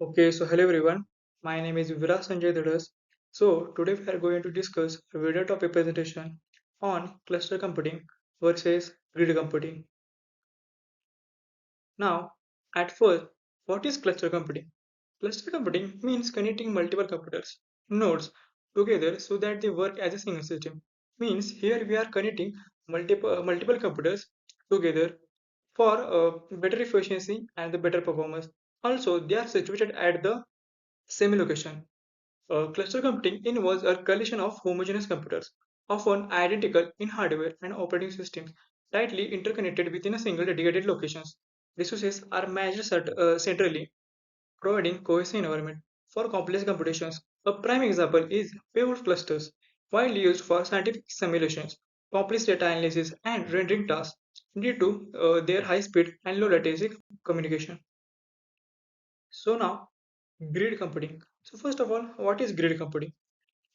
Okay, so hello everyone. My name is Viraj Sanjay Dhadas. So today we are going to discuss a video topic presentation on cluster computing versus grid computing. Now, at first, what is cluster computing? Cluster computing means connecting multiple computers, nodes, together so that they work as a single system. Means here we are connecting multiple computers together for better efficiency and the better performance. Also, they are situated at the same location. Cluster computing involves a collision of homogeneous computers, often identical in hardware and operating systems, tightly interconnected within a single dedicated location. Resources are managed centrally, providing cohesive environment for complex computations. A prime example is paved clusters, widely used for scientific simulations, complex data analysis, and rendering tasks due to their high speed and low latency communication. So now, grid computing. So first of all, what is grid computing?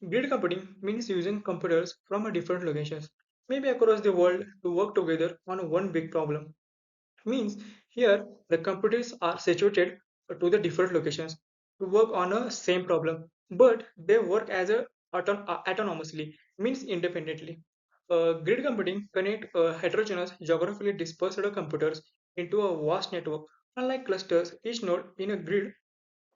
Grid computing means using computers from a different locations, maybe across the world, to work together on one big problem. Means here the computers are situated to the different locations to work on a same problem, but they work as a autonomously, means independently. Grid computing connect heterogeneous geographically dispersed computers into a vast network. Unlike clusters, each node in a grid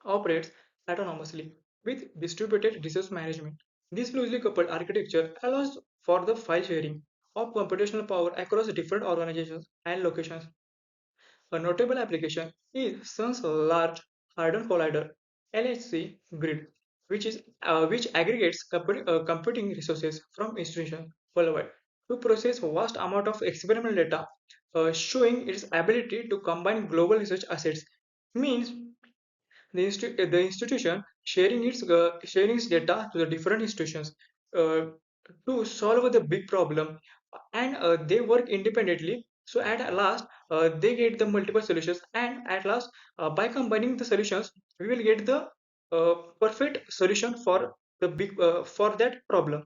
operates autonomously with distributed resource management. This loosely coupled architecture allows for the file sharing of computational power across different organizations and locations. A notable application is Sun's Large Hadron Collider (LHC) grid, which aggregates computing resources from institutions worldwide to process vast amount of experimental data, showing its ability to combine global research assets. Means the institution sharing its data to the different institutions uh, to solve the big problem, and they work independently, so at last they get the multiple solutions, and at last by combining the solutions we will get the perfect solution for the big for that problem.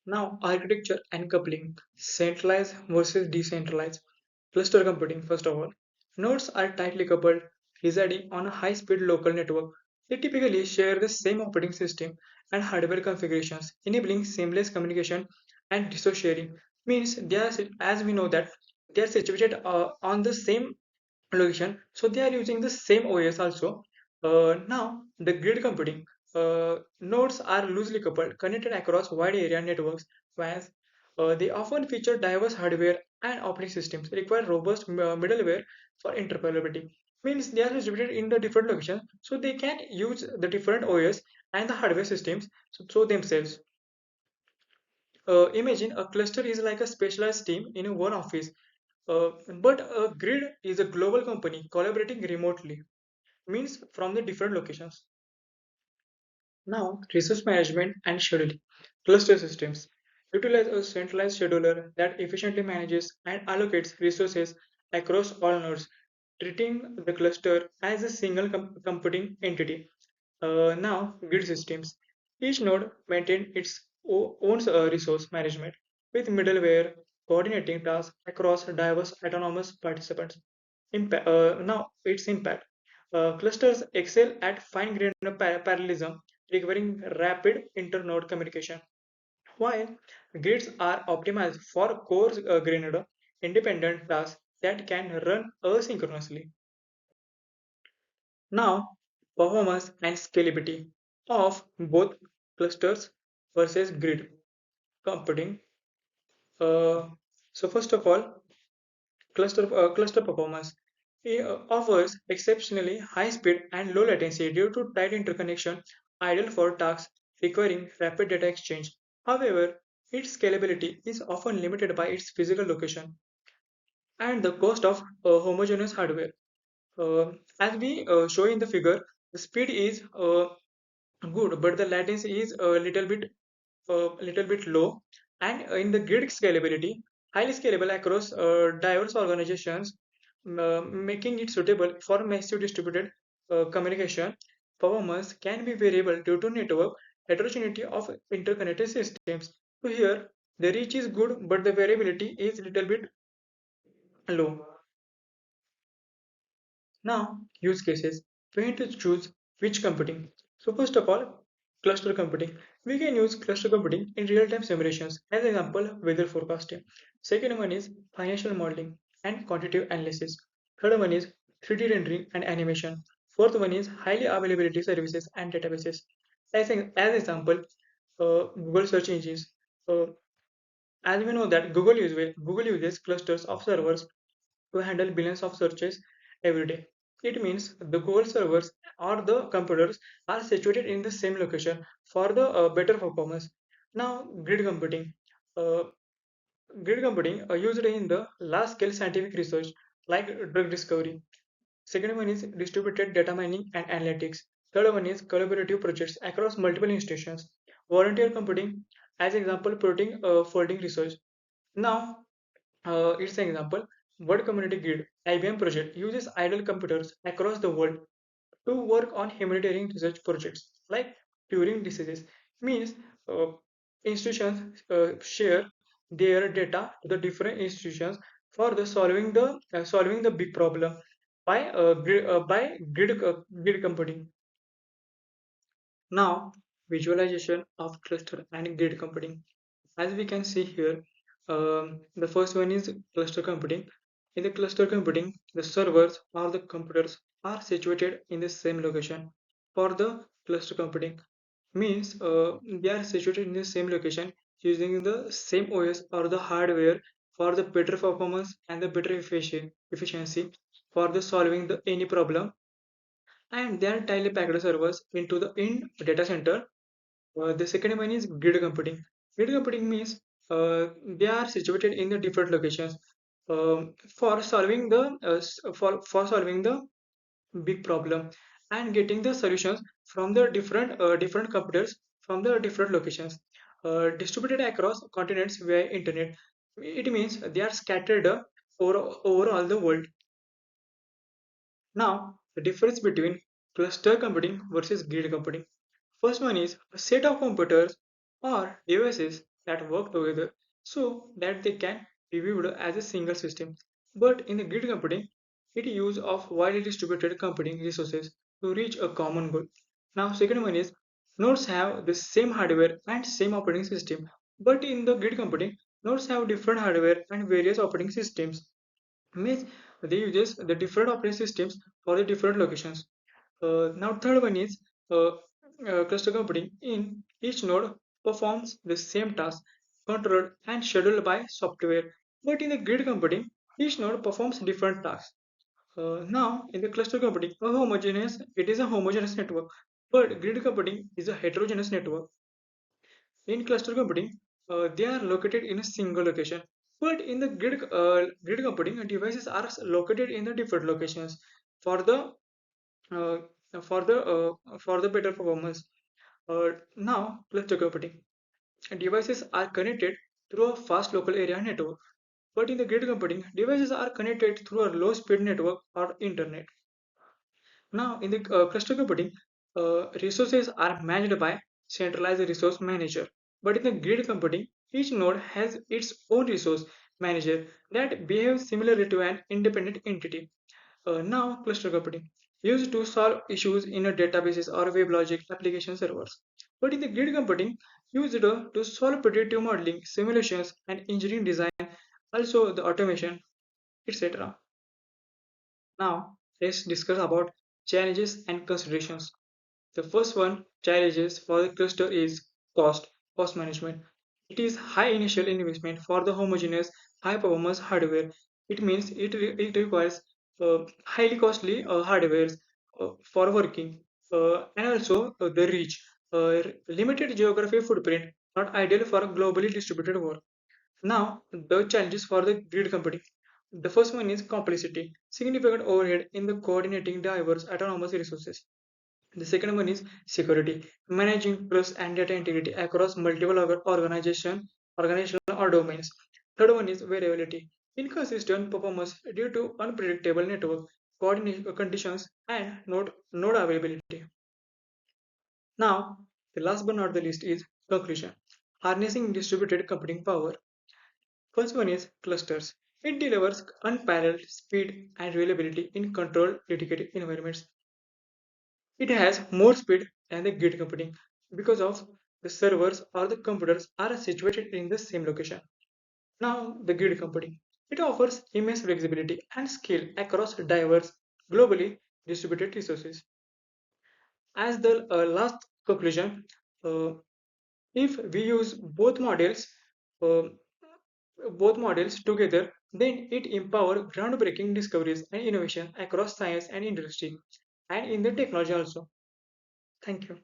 Now, architecture and coupling, centralized versus decentralized. Cluster computing, first of all. Nodes are tightly coupled, residing on a high speed local network. They typically share the same operating system and hardware configurations, enabling seamless communication and resource sharing. Means they are, as we know that they are situated on the same location, so they are using the same OS also. Now, the grid computing. Nodes are loosely coupled, connected across wide area networks, WANs. They often feature diverse hardware and operating systems, require robust middleware for interoperability. Means they are distributed in the different locations, so they can use the different OS and the hardware systems so themselves. Imagine a cluster is like a specialized team in one office, but a grid is a global company collaborating remotely, means from the different locations. Now, resource management and scheduling. Cluster systems utilize a centralized scheduler that efficiently manages and allocates resources across all nodes, treating the cluster as a single computing entity. Now, grid systems. Each node maintains its own resource management with middleware coordinating tasks across diverse autonomous participants. Now, its impact. Clusters excel at fine-grained parallelism, requiring rapid inter-node communication, while grids are optimized for coarse-grained independent tasks that can run asynchronously. Now, performance and scalability of both clusters versus grid computing. Uh, so first of all, cluster performance offers exceptionally high speed and low latency due to tight interconnection, ideal for tasks requiring rapid data exchange. However, its scalability is often limited by its physical location and the cost of homogeneous hardware. As we show in the figure, the speed is good, but the latency is a little bit low. And in the grid scalability, highly scalable across diverse organizations, making it suitable for massive distributed communication. Performance can be variable due to network heterogeneity of interconnected systems. So here, the reach is good, but the variability is little bit low. Now, use cases. We need to choose which computing. So first of all, cluster computing. We can use cluster computing in real-time simulations. As example, weather forecasting. Second one is financial modeling and quantitative analysis. Third one is 3D rendering and animation. Fourth one is highly availability services and databases. As example, Google search engines. Uh, as we know that Google uses clusters of servers to handle billions of searches every day. It means the Google servers or the computers are situated in the same location for the better performance. Now, Uh, grid computing used in the large scale scientific research like drug discovery. Second one is distributed data mining and analytics. Third one is collaborative projects across multiple institutions. Volunteer computing, as example, putting folding research. Now, it's an example. World Community Grid IBM project uses idle computers across the world to work on humanitarian research projects like curing diseases. Means uh, institutions share their data to the different institutions for the solving the big problem by grid computing. Now, visualization of cluster and grid computing. As we can see here, the first one is cluster computing. In the cluster computing, the servers or the computers are situated in the same location. For the cluster computing, means they are situated in the same location using the same OS or the hardware for the better performance and the better efficiency for the solving the any problem, and they are tightly packed servers into the in data center. The second one is grid computing. Grid computing means they are situated in the different locations for solving the for solving the big problem and getting the solutions from the different computers from the different locations distributed across continents via internet. It means they are scattered over all the world. Now, the difference between cluster computing versus grid computing. First one is a set of computers or devices that work together so that they can be viewed as a single system. But in the grid computing, it use of widely distributed computing resources to reach a common goal. Now, second one is nodes have the same hardware and same operating system, but in the grid computing, nodes have different hardware and various operating systems. Means they uses the different operating systems for the different locations. Now third one is cluster computing. In each node performs the same task, controlled and scheduled by software. But in the grid computing, each node performs different tasks. Now in the cluster computing, it is a homogeneous network, but grid computing is a heterogeneous network. In cluster computing, they are located in a single location. But in the grid computing, devices are located in the different locations for the uh, for the better performance. Now, cluster computing devices are connected through a fast local area network. But in the grid computing, devices are connected through a low speed network or internet. Now, in the cluster computing, resources are managed by centralized resource manager. But in the grid computing, each node has its own resource manager that behaves similarly to an independent entity. Now, cluster computing used to solve issues in a databases or web logic application servers. But in the grid computing, used to solve predictive modeling, simulations, and engineering design, also the automation, etc. Now, let's discuss about challenges and considerations. The first one, challenges for the cluster is cost management. It is high initial investment for the homogeneous, high performance hardware. It means it requires highly costly hardware for working, and also the reach, limited geography footprint, not ideal for globally distributed work. Now, the challenges for the grid computing. The first one is complexity, significant overhead in the coordinating diverse autonomous resources. The second one is security, managing trust and data integrity across multiple organizational or domains. Third one is variability, inconsistent performance due to unpredictable network coordination conditions and node availability. Now, the last but not the least is conclusion, harnessing distributed computing power. First one is clusters. It delivers unparalleled speed and reliability in controlled dedicated environments. It has more speed than the grid computing because of the servers or the computers are situated in the same location. Now, the grid computing. It offers immense flexibility and scale across diverse, globally distributed resources. As the last conclusion, uh, if we use uh, both models together, then it empower groundbreaking discoveries and innovation across science and industry, and in the technology also. Thank you.